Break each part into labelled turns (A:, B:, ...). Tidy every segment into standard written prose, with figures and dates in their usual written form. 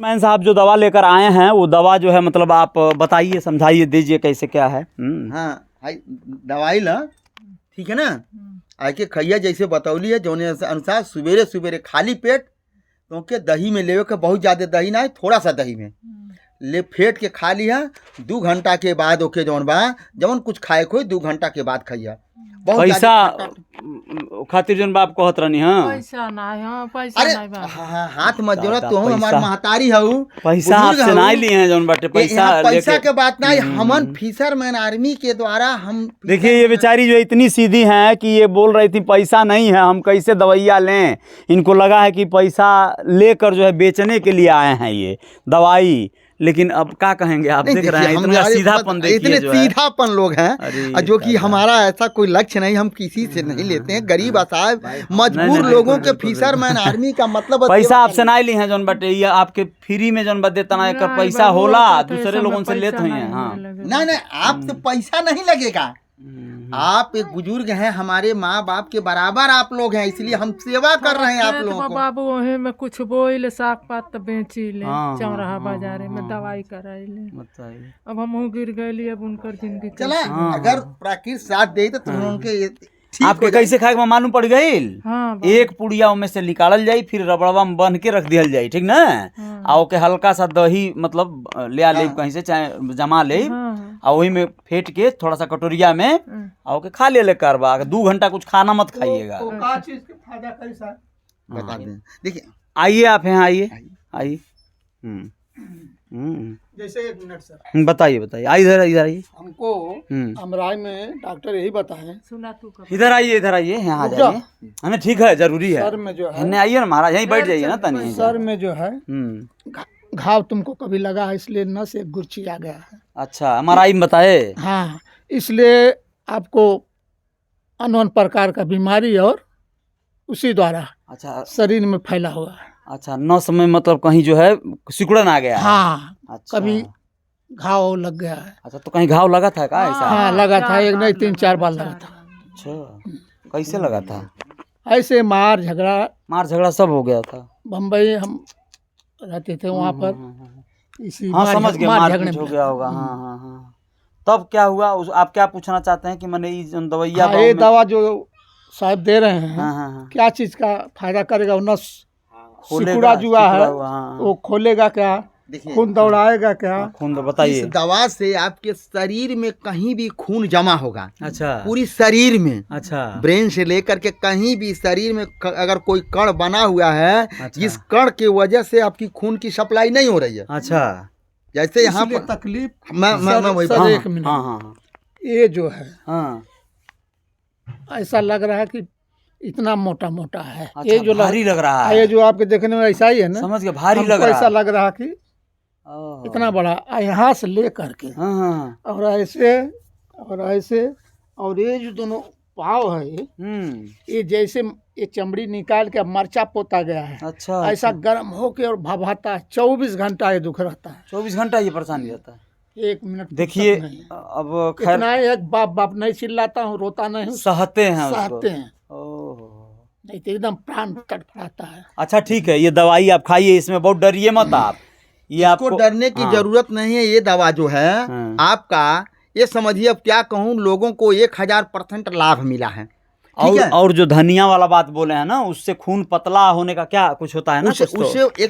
A: Man साहब जो दवा लेकर आए हैं वो दवा जो है मतलब आप बताइए, समझाइए, दीजिए कैसे क्या है।
B: हाँ हाई दवाई ला, ठीक है ना, आके खैया जैसे बतौली है जोने अनुसार सवेरे सवेरे खाली पेट, क्योंकि दही में लेवे के बहुत ज़्यादा दही ना है, थोड़ा सा दही में ले फेट के खा लिया। 2 घंटा के बाद ओके जौन बा जवन कुछ खाए खोई 2 घंटा के बाद खैया।
A: पैसा खातिर जन बाप कहत रहनी। हाँ
C: पैसा ना है, हाँ पैसा
B: अरे
C: नहीं बा।
B: हाँ हाथ मत जोड़ा,
A: दादा,
B: तू हमार
A: पैसा-
B: महतारी हऊ,
A: पैसा आपसे ना लिए हैं जौन बाटे पैसा
B: पैसा
A: लेके।
B: के बात नहीं, हमन फिशरमैन आर्मी के द्वारा हम
A: देखिए ये बेचारी जो इतनी सीधी हैं कि ये बोल रही थी पैसा नहीं है, हम कैसे दवाइयाँ लें। इनको लगा है कि पैसा लेकर जो है बेचने के लिए आए हैं ये दवाई। लेकिन अब क्या कहेंगे आप, देख रहे हैं इतना सीधापन, देखिए
B: इतने
A: जो है।
B: सीधापन लोग हैं जो कि हमारा ऐसा कोई लक्ष्य नहीं, हम किसी से नहीं लेते हैं। गरीब असहाय मजबूर
A: नहीं,
B: लोगों के फिशरमैन आर्मी का मतलब
A: पैसा आपसे ना ली है जौन बाटे, ये आपके फ्री में जौन बाटे तना एक पैसा होला, दूसरे लोगों से लेते हैं। हाँ
B: नहीं आप तो पैसा नहीं लगेगा। आप एक बुजुर्ग हैं, हमारे माँ बाप के बराबर आप लोग हैं, इसलिए हम सेवा कर रहे हैं आप लोगों को।
C: बाबू वही में कुछ बोइल साग पात तो बेची ले,
A: हाँ,
C: चौराहा
A: हाँ,
C: बाजारे में
A: हाँ,
C: दवाई कराई ले।
A: बताइए।
C: अब हम गिर गए, अब उनकर जिंदगी
B: चला
A: हाँ,
B: अगर प्राकृतिक साथ दे तो तुम लोगों के ठीक
A: आपके
B: हो जाए।
A: कैसे खाए के मालूम पड़ गई।
C: हाँ
A: एक पुड़िया में से निकालल जाई, फिर रबड़वा में बंध के रख दिहल जाई, ठीक ना। आ ओके हल्का सा दही मतलब ले आ ले कहीं से, चाहे जमा ले,
C: हाँ
A: आ वही में फेंट के थोड़ा सा कटोरिया में आ ओके खा ले करवा। 2 घंटा कुछ खाना मत खाइएगा।
B: बता दें, देखिए
A: आइए आप यहाँ आइए, आइए।
D: जैसे 1 मिनट सर,
A: बताइए बताइए, आइए इधर इधर आइए।
D: हमको अमराई में डॉक्टर यही बताए
C: सुना तू कब
A: इधर आइए, इधर आइए, यहाँ आ जाइए। हमें ठीक है, जरूरी है।
D: सर में जो है,
A: इन्हें आइए ना महाराज, यहीं बैठ जाइए ना तनी।
D: सर में जो है घाव तुमको कभी लगा है, इसलिए नस एक गुर्ची आ गया है।
A: अच्छा MRI में बताए।
D: हाँ, इसलिए आपको अनवन प्रकार का बीमारी और उसी द्वारा
A: अच्छा
D: शरीर में फैला हुआ है।
A: अच्छा, नस में मतलब कहीं जो है सिकुड़न आ गया है।
D: हाँ,
A: अच्छा।
D: कभी घाव लग गया है।
A: अच्छा, तो कहीं घाव लगा था का ऐसा?
D: हाँ लगा था, एक नहीं 3-4 बार लगा था।
A: अच्छा, कैसे लगा था?
D: ऐसे मार
A: झगड़ा सब हो गया था।
D: बम्बई हम रहते थे वहाँ पर, इसी
A: हाँ समझ गया,
D: मार
A: मारपीट
D: झगड़े
A: हो
D: में।
A: गया होगा। हाँ हाँ हाँ। तब क्या हुआ आप क्या पूछना चाहते हैं कि मैंने ये दवाइया
D: हाँ, ये दवा जो साहब दे रहे हैं,
A: हाँ हाँ हाँ,
D: क्या चीज का फायदा करेगा? वो नस
A: खोलेगा,
D: सिकुड़ा जुआ है,
A: सिकुड़ा हुआ, हाँ।
D: वो खोलेगा क्या?
B: देखिए
D: खून दौड़ाएगा क्या?
A: खून तो
B: इस
A: बताइए।
B: दवा से आपके शरीर में कहीं भी खून जमा होगा,
A: अच्छा
B: पूरी शरीर में,
A: अच्छा
B: ब्रेन से लेकर के कहीं भी शरीर में अगर कोई कण बना हुआ है,
A: अच्छा।
B: जिस कण की वजह से आपकी खून की सप्लाई नहीं हो रही है,
A: अच्छा।
B: जैसे यहाँ
D: इसलिए
B: पर
D: तकलीफ
B: मैं वही
D: सर
A: हाँ,
D: एक मिनट,
A: हाँ हाँ
D: ये जो है
A: हाँ।
D: ऐसा लग रहा है कि इतना मोटा मोटा है।
A: अच्छा,
D: ये जो
A: भारी लग रहा है।
D: ये जो आपके देखने में ऐसा ही है ना,
A: समझ गया, भारी
D: हमको
A: लग रहा
D: ऐसा
A: है।
D: लग रहा कि
A: ओह।
D: इतना बड़ा, यहाँ से ले करके
A: हाँ हाँ।
D: और ऐसे और ऐसे, और ये जो दोनों पाव है ये जैसे ये चमड़ी निकाल के मर्चा पोता गया है,
A: अच्छा।
D: ऐसा गर्म होके और भभाता है। 24 घंटा ये दुख रहता है।
A: 24 घंटा ये परेशानी रहता है।
D: 1 मिनट
A: देखिए
D: फुर्सत नहीं।
A: अब खैर
D: इतना ही एक बाप बाप नहीं चिल्लाता हूँ, रोता नहीं हूँ,
A: सहते हैं उसको।
D: सहते हैं,
A: ओह।
D: नहीं तो एकदम प्राण तड़फड़ाता है।
A: अच्छा ठीक है, ये दवाई आप खाइए, इसमें बहुत डरिए मत आप। ये
B: इसको
A: आपको
B: डरने की
A: हाँ।
B: जरूरत नहीं है। ये दवा जो है
A: हाँ।
B: आपका, ये समझिए, अब क्या कहूँ, लोगों को 1000% लाभ मिला है, ठीक है।
A: और जो धनिया वाला बात बोले हैं ना, उससे खून पतला होने का क्या कुछ होता है ना कुछ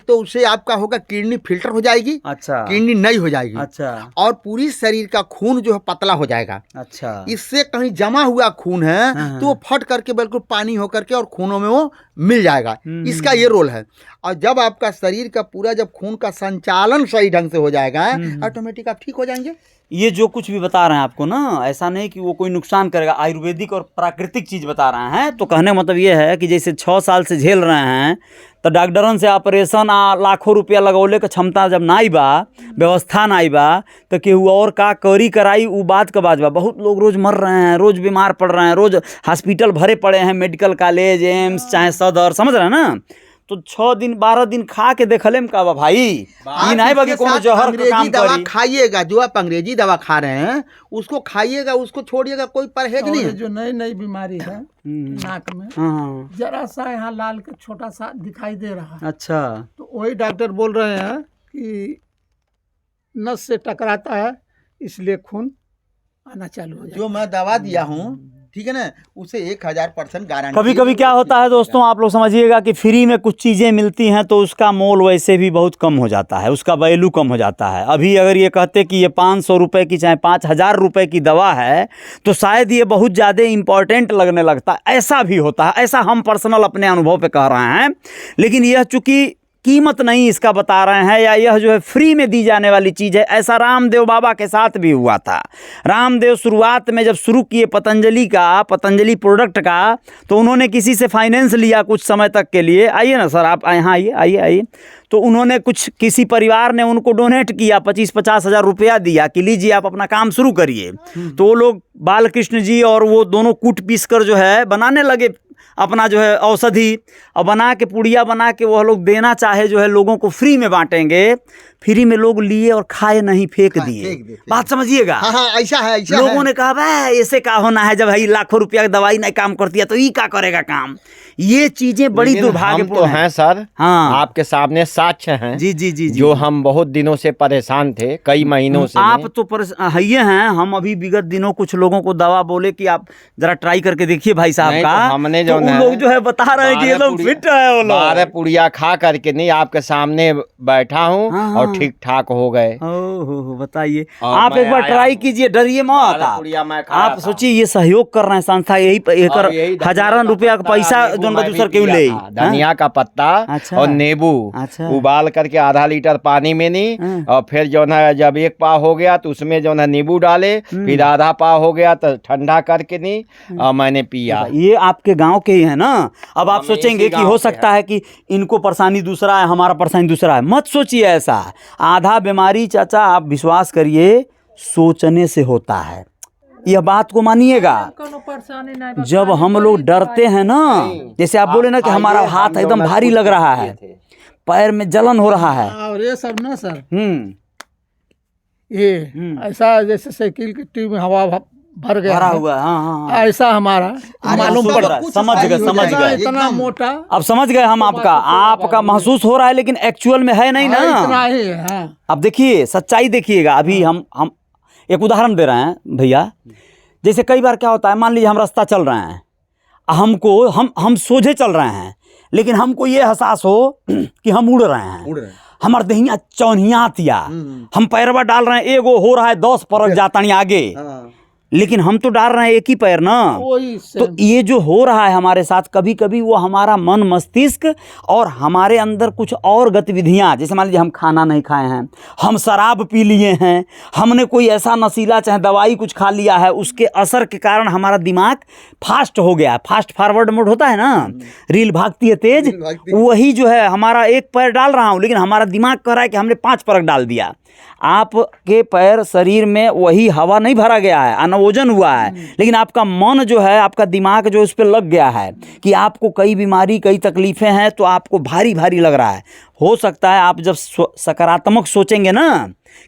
A: तो?
B: उससे आपका होगा किडनी फिल्टर हो जाएगी,
A: अच्छा
B: किडनी नई हो जाएगी,
A: अच्छा
B: और पूरी शरीर का खून जो है पतला हो जाएगा।
A: अच्छा।
B: इससे कहीं जमा हुआ खून है
A: हाँ।
B: तो वो फट करके बिल्कुल पानी होकर के और खूनों में वो मिल जाएगा। इसका ये रोल है। और जब आपका शरीर का पूरा जब खून का संचालन सही ढंग से हो जाएगा, ऑटोमेटिक आप ठीक हो जाएंगे।
A: ये जो कुछ भी बता रहे हैं आपको ना, ऐसा नहीं कि वो कोई नुकसान करेगा। आयुर्वेदिक और प्राकृतिक चीज़ बता रहे हैं, तो कहने का मतलब ये है कि जैसे 6 साल से झेल रहे हैं, तो डॉक्टरन से ऑपरेशन लाखों रुपया लगौले के क्षमता जब ना बा, व्यवस्था ना बा, तो केहू और का करी कराई वो बात का बात बा। बहुत लोग रोज़ मर रहे हैं, रोज़ बीमार पड़ रहे हैं, रोज़ हॉस्पिटल भरे पड़े हैं, मेडिकल कॉलेज, एम्स चाहे सदर, समझ रहे हैं ना। तो 6 दिन 12 दिन खा के देखले में का बा भाई, ई नहीं बा कि कोनो जहर का
B: अंग्रेजी
A: काम
B: दवा
A: करी।
B: खाइएगा, जो आप अंग्रेजी दवा खा रहे हैं उसको खाइएगा, उसको छोड़िएगा, कोई परहेज
D: और
B: नहीं
D: ये
B: है।
D: जो नई नई बीमारी है नाक में,
A: हाँ
D: जरा सा यहाँ लाल के छोटा सा दिखाई दे रहा है,
A: अच्छा।
D: तो वही डॉक्टर बोल रहे हैं कि नस से टकराता है, इसलिए खून आना चालू हो जाता
B: जो मैं दवा दिया हूँ, ठीक है ना, उसे 1000% गारंटी।
A: कभी कभी क्या होता है दोस्तों, आप लोग समझिएगा कि फ्री में कुछ चीज़ें मिलती हैं तो उसका मोल वैसे भी बहुत कम हो जाता है, उसका वैल्यू कम हो जाता है। अभी अगर ये कहते कि ये 500 रुपये की चाहे 5000 रुपये की दवा है तो शायद ये बहुत ज़्यादा इम्पॉर्टेंट लगने लगता है। ऐसा भी होता है, ऐसा हम पर्सनल अपने अनुभव पे कह रहे हैं। लेकिन यह चूँकि कीमत नहीं इसका बता रहे हैं, या यह जो है फ्री में दी जाने वाली चीज़ है, ऐसा रामदेव बाबा के साथ भी हुआ था। रामदेव शुरुआत में जब शुरू किए पतंजलि प्रोडक्ट का, तो उन्होंने किसी से फाइनेंस लिया कुछ समय तक के लिए। आइए ना सर, आप यहाँ आइए। तो उन्होंने कुछ, किसी परिवार ने उनको डोनेट किया, 25-50 हज़ार रुपया दिया कि लीजिए आप अपना काम शुरू करिए। तो वो लोग बालकृष्ण जी और वो दोनों कूट पीस कर जो है बनाने लगे अपना जो है औषधि, और बना के पुड़िया बना के वह लोग देना चाहे जो है लोगों को फ्री में बांटेंगे। फ्री में लोग लिए और खाए नहीं, फेंक दिए। बात समझिएगा।
B: हाँ, ऐसा है, ऐसा
A: लोगों
B: है।
A: ने कहा भाई ऐसे का होना है, जब भाई लाखों रुपया की दवाई नहीं काम करती है तो ये क्या करेगा काम। ये चीजें बड़ी
E: लेकिन हम
A: दुर्भाग्यपूर्ण
E: तो हैं सर।
A: हाँ।
E: आपके सामने साक्ष्य हैं।
A: जी जी जी जी।
E: जो हम बहुत दिनों से परेशान थे, कई महीनों से।
A: आप तो हइये हैं। हम अभी विगत दिनों कुछ लोगों को दवा बोले कि आप जरा ट्राई करके देखिए भाई साहब
E: नहीं,
A: का,
E: तो हमने जो
A: तो उन लोग जो है बता रहे हैं कि ये लोग फिट है। वो लोग
E: 12 पुड़िया खा करके नहीं, आपके सामने बैठा हूँ
A: हाँ,
E: और
A: हाँ।
E: ठीक ठाक हो गए।
A: ओहो, बताइए।
E: और
A: आप
E: मैं
A: एक बार
E: आया
A: ट्राई
E: हूँ।
A: कीजिए, डरिए मत।
E: 12 पुड़िया मैं खाया
A: आप
E: था।
A: सोचिए ये सहयोग कर रहे हैं संस्था, यही
E: और यही धनिया
A: हजारों
E: का
A: रुपया का
E: पत्ता,
A: पैसा
E: नींबू
A: जो
E: मैं भी
A: दूसर क्यों
E: पिया
A: ले।
E: था। धनिया का पत्ता
A: अच्छा।
E: और नींबू
A: अच्छा।
E: उबाल करके आधा लीटर पानी में नहीं,
A: हाँ।
E: और फिर जो है जब एक पाव हो गया तो उसमें जो है नींबू डाले, फिर आधा पाव हो गया तो ठंडा करके नहीं, और मैंने पिया।
A: ये आपके गांव के ही है ना। अब आप
E: हम
A: सोचेंगे
E: इसी
A: कि
E: गांव
A: हो
E: के
A: सकता है कि इनको परेशानी दूसरा है, हमारा परेशानी दूसरा है। मत सोचिए ऐसा। आधा बीमारी चाचा, आप विश्वास करिए, सोचने से होता है। यह बात को मानिएगा।
C: कोनो परेशानी नहीं बा,
A: जब
C: खाली
A: हम
C: बड़ी
A: लोग डरते हैं ना, जैसे आप बोले ना कि हमारा
E: आइए,
A: हाथ
E: हम
A: एकदम
E: लोग
A: भारी
E: कुछ
A: लग रहा
E: किए
A: है,
E: थे।
A: पैर में जलन हो रहा है।
D: और ये सब ना सर,
A: हम्म।
D: ये ऐसा जैसे साइकिल की ट्यूब में हवा भर गया
A: भरा
D: है,
A: हुआ है। हाँ हाँ।
D: ऐसा हमारा मालूम
A: महसूस
D: पड़
A: हो रहा है। समझ गए, समझ
D: इतना-
A: गए।
D: इतना मोटा
A: अब समझ गए हम आपका महसूस हो रहा है, लेकिन एक्चुअल में है नहीं
D: हाँ,
A: ना।
D: इतना ही है। हाँ।
A: अब देखिए सच्चाई देखिएगा। अभी हम एक उदाहरण दे रहे हैं भैया। जैसे कई बार क्या होता है, मान लीजिए हम रास्ता चल रहे हैं, हमको हम सोझे चल रहे हैं, लेकिन हमको ये एहसास हो कि हम उड़ रहे हैं,
B: उड़ रहे हैं।
A: हमार दहिया चौनियातिया, हम पैरवा डाल रहे हैं, एगो हो रहा है 10 परक जाता नहीं आगे,
B: हाँ।
A: लेकिन हम तो डाल रहे हैं एक ही पैर ना।
D: वही
A: तो ये जो हो रहा है हमारे साथ, कभी कभी वो हमारा मन मस्तिष्क और हमारे अंदर कुछ और गतिविधियाँ, जैसे मान लीजिए हम खाना नहीं खाए हैं, हम शराब पी लिए हैं, हमने कोई ऐसा नशीला चाहे दवाई कुछ खा लिया है, उसके असर के कारण हमारा दिमाग फास्ट हो गया। फास्ट फॉरवर्ड मोड होता है ना, रील भागती है तेज,
B: रील भागती है।
A: वही जो है हमारा एक पैर डाल रहा हूँ, लेकिन हमारा दिमाग कह रहा है कि हमने 5 परक डाल दिया। आपके पैर शरीर में वही हवा नहीं भरा गया है, अनवोजन हुआ है, लेकिन आपका मन जो है, आपका दिमाग जो उस पर लग गया है कि आपको कई बीमारी, कई तकलीफ़ें हैं, तो आपको भारी भारी लग रहा है। हो सकता है आप जब सकारात्मक सोचेंगे ना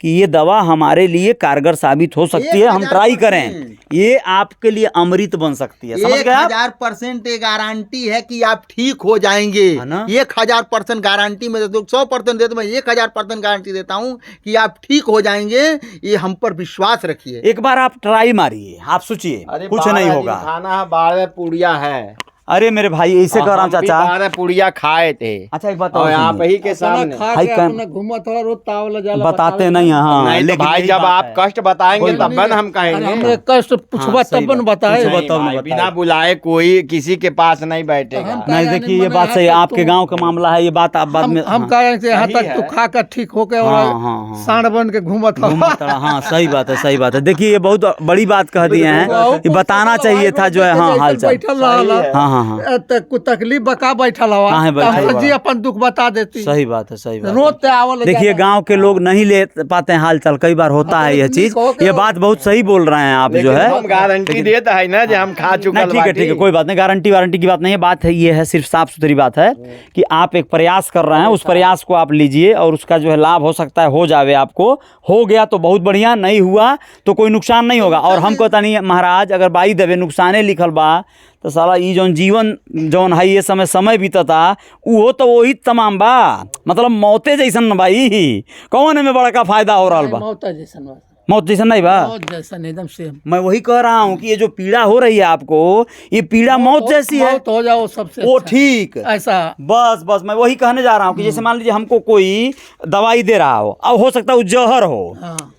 A: कि ये दवा हमारे लिए कारगर साबित हो सकती है, हम ट्राई करें, ये आपके लिए अमृत बन सकती है। समझ गए आप?
B: 1000% ये गारंटी है कि आप ठीक हो जाएंगे।
A: है ना?
B: 1000% गारंटी में देता हूँ, 100% देता हूँ, मैं 1000% गारंटी देता हूँ कि आप ठीक हो जाएंगे। ये हम पर विश्वास रखिए।
A: एक बार आप ट्राई मारिए, आप सोचिए कुछ नहीं होगा।
E: खाना 12 पुड़िया है।
A: अरे मेरे भाई ऐसे
E: और
A: कर रहा हूँ
E: हम भी
A: चाचा।
E: 12 पुड़िया खाए थे।
A: अच्छा एक बात
E: और
A: और
E: आप
A: सुनिए।
E: ही के सामने
A: भाई कन-
D: घूमत हो रोज तावला जाला
A: बताते नहीं हैं, हाँ,
E: नहीं तो
A: लेकिन
E: भाई
A: यही
E: जब
A: बात
E: आप
A: है।
E: कष्ट बताएंगे
A: कोई
E: तब
A: बात
E: न हम कहेंगे।
D: हमने कष्ट पूछबा
A: सही
D: तब न
A: बात।
D: बताए।
A: पूछबा
E: नहीं
A: तब न
E: भाई,
A: बताए।
E: बिना बुलाए कोई किसी के पास नहीं बैठेगा।
D: हम
A: नहीं देखिए ये बात सही है, आपके गांव का मामला है, ये बात आप बाद में।
D: हम
A: हाँ,
D: कह रहे थे यहाँ
E: सही
D: तक
E: है।
D: तू खा कर ठीक हो गए और
A: हाँ, हाँ, हाँ।
D: सांड बन के घूमत हो।
A: हाँ सही बात है, सही बात है। देखिए ये बहुत बड़ी बात कह दिए हैं, ये बताना चाहिए था जो है। हाँ हाल चाल।
D: बैठल रहला
A: हाँ हाँ हाँ
D: कुछ तकलीफ बका बैठल हवा,
A: काहे बैठल
D: हम
A: बा?
D: जी अपन दुख बता देती।
A: सही बात है, सही बात है।
D: रोते आवल
A: देखिए गांव के लोग नहीं ले पाते हैं हाल चाल, कई बार होता है यह चीज। ये बात बहुत सही बोल रहे हैं आप जो
E: लेकिन
A: है।
E: हम गारंटी देता है ना जो हम खा
A: नहीं
E: चुकल
A: ठीक है, ठीक है, कोई बात नहीं, गारंटी वारंटी की बात नहीं है। बात है ये है, सिर्फ साफ सुथरी बात है कि आप एक प्रयास कर रहे हैं, उस प्रयास को आप लीजिए और उसका जो है लाभ हो सकता है हो जावे आपको। हो गया तो बहुत बढ़िया, नहीं हुआ तो कोई नुकसान नहीं होगा। और हम कहता नहीं महाराज, अगर बाई देवे नुकसाने लिखल बा तो साला ई जौन जीवन जौन है ये समय बीतता वो तो वही तमाम बा, मतलब मौते जैसन न भाई, कौन में बड़ा का फायदा हो रहा बा,
D: मौत है जैसन बा।
A: मौत जैसन नहीं बा।
D: मौत जैसन एकदम सेम।
A: मैं वही कह रहा हूँ कि ये जो पीड़ा हो रही है आपको, ये पीड़ा मौत जैसी है।
D: मौत हो जाओ सबसे
A: वो
D: अच्छा।
A: ठीक
D: ऐसा
A: बस बस मैं वही कहने जा रहा हूँ कि जैसे मान लीजिए हमको कोई दवाई दे रहा हो, अब हो सकता है वो जहर हो,
D: हाँ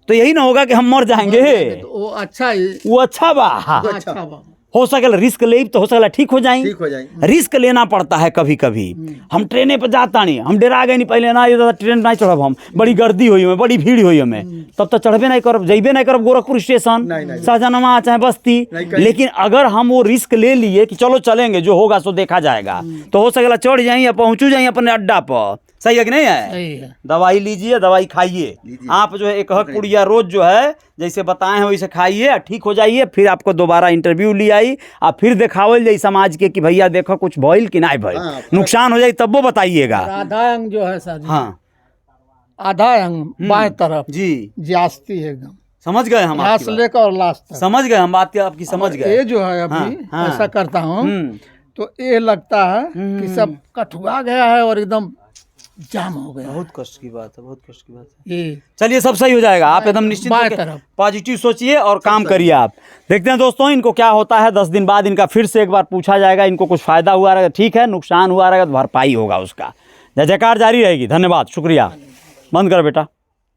A: तो यही ना होगा कि हम मर जाएंगे।
D: तो वो अच्छा ही
A: वो अच्छा बा,
D: अच्छा बा।
A: हो सकेला रिस्क ले तो हो सकेला ठीक हो जाए।
B: ठीक हो जाए।
A: रिस्क लेना पड़ता है कभी कभी। हम ट्रेने पर जाता नहीं, हम डरा गए नहीं पहले ना, ये दादा ट्रेन नहीं चढ़ब, हम बड़ी गर्दी हुई हमें, बड़ी भीड़ हुई हमें, तब तो चढ़बे नहीं करब, जइबे नहीं करब गोरखपुर स्टेशन, शाहजहां चाहे बस्ती। लेकिन अगर हम वो रिस्क ले लिए कि चलो चलेंगे, जो होगा सो देखा जाएगा, तो हो सकेला चढ़ जाए या पहुंचू जाए अपने अड्डा पर। सही है कि नहीं है?
D: सही है।
A: दवाई लीजिए, दवाई खाइए। आप जो है एक पुड़िया रोज जो है जैसे बताए हैं वैसे खाइए, ठीक हो जाइए। फिर आपको दोबारा इंटरव्यू ली आई और फिर दिखावल जाए समाज के कि भैया देखो कुछ भइल कि नहीं भइल, नुकसान हो जाए तब वो बताइएगा।
D: आधा अंग जो है सर,
A: हाँ
D: आधा अंग बाएं तरफ
A: जी,
D: जास्ती है एकदम,
A: समझ गए हम
D: यहाँ
A: आपकी
D: से
A: बात।
D: लेकर और लास्ट तक।
A: समझ गए हम बात आपकी, समझ गए।
D: ये जो है अभी
A: हाँ, हाँ।
D: ऐसा करता हूँ
A: हम्म,
D: तो ये लगता है कि सब कठुआ गया है और एकदम जाम हो गया।
A: बहुत कष्ट की बात है, बहुत कष्ट की बात है।
D: ये
A: चलिए सब सही हो जाएगा, आप एकदम निश्चिंत
D: बाएं
A: होके
D: तरफ।
A: पॉजिटिव सोचिए और काम करिए आप। देखते हैं दोस्तों इनको क्या होता है। 10 दिन बाद इनका फिर से एक बार पूछा जाएगा, इनको कुछ फायदा हुआ रहेगा ठीक है, नुकसान हुआ रहेगा तो भरपाई होगा उसका। जय जयकार जारी रहेगी। धन्यवाद, शुक्रिया। बंद कर बेटा।